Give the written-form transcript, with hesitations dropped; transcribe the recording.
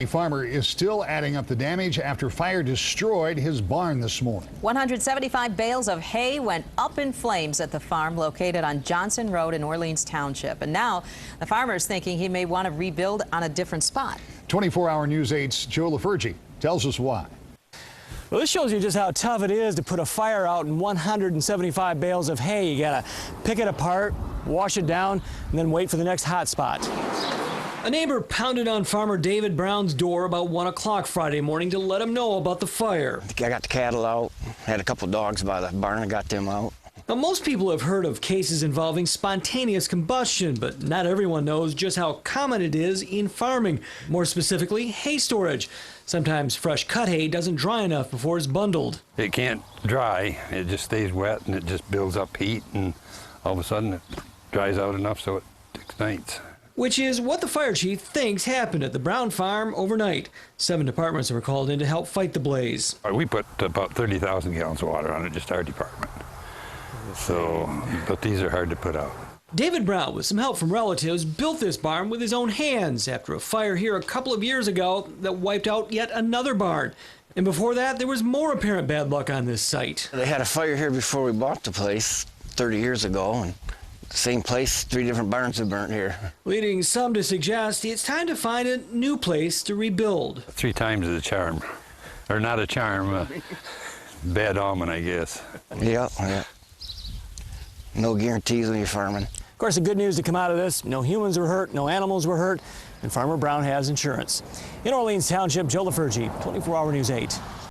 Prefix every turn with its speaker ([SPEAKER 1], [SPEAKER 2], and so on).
[SPEAKER 1] A farmer is still adding up the damage after fire destroyed his barn this morning.
[SPEAKER 2] 175 bales of hay went up in flames at the farm located on Johnson Road in Orleans Township. And now the farmer is thinking he may want to rebuild on a different spot.
[SPEAKER 1] 24-hour News 8's Joe LaFurgey tells us why.
[SPEAKER 3] Well, this shows you just how tough it is to put a fire out in 175 bales of hay. You gotta pick it apart, wash it down, and then wait for the next hot spot.
[SPEAKER 4] A neighbor pounded on farmer David Brown's door about 1 o'clock Friday morning to let him know about the fire.
[SPEAKER 5] I got the cattle out, had a couple dogs by the barn, I got them out.
[SPEAKER 4] Now, most people have heard of cases involving spontaneous combustion, but not everyone knows just how common it is in farming. More specifically, hay storage. Sometimes fresh cut hay doesn't dry enough before it's bundled.
[SPEAKER 6] It can't dry, it just stays wet and it just builds up heat, and all of a sudden it dries out enough so it ignites.
[SPEAKER 4] Which is what the fire chief thinks happened at the Brown farm overnight. 7 departments were called in to help fight the blaze.
[SPEAKER 6] We put about 30,000 gallons of water on it, just our department. But these are hard to put out.
[SPEAKER 4] David Brown, with some help from relatives, built this barn with his own hands after a fire here a couple of years ago that wiped out yet another barn. And before that, there was more apparent bad luck on this site.
[SPEAKER 5] They had a fire here before we bought the place 30 years ago, and same place, 3 different barns have burnt here.
[SPEAKER 4] Leading some to suggest it's time to find a new place to rebuild.
[SPEAKER 6] 3 times is a charm. Or not a charm, bad omen, I guess.
[SPEAKER 5] Yeah. No guarantees when you're farming.
[SPEAKER 3] Of course, the good news to come out of this, no humans were hurt, no animals were hurt, and Farmer Brown has insurance. In Orleans Township, Joe LaFurgey, 24-hour News 8.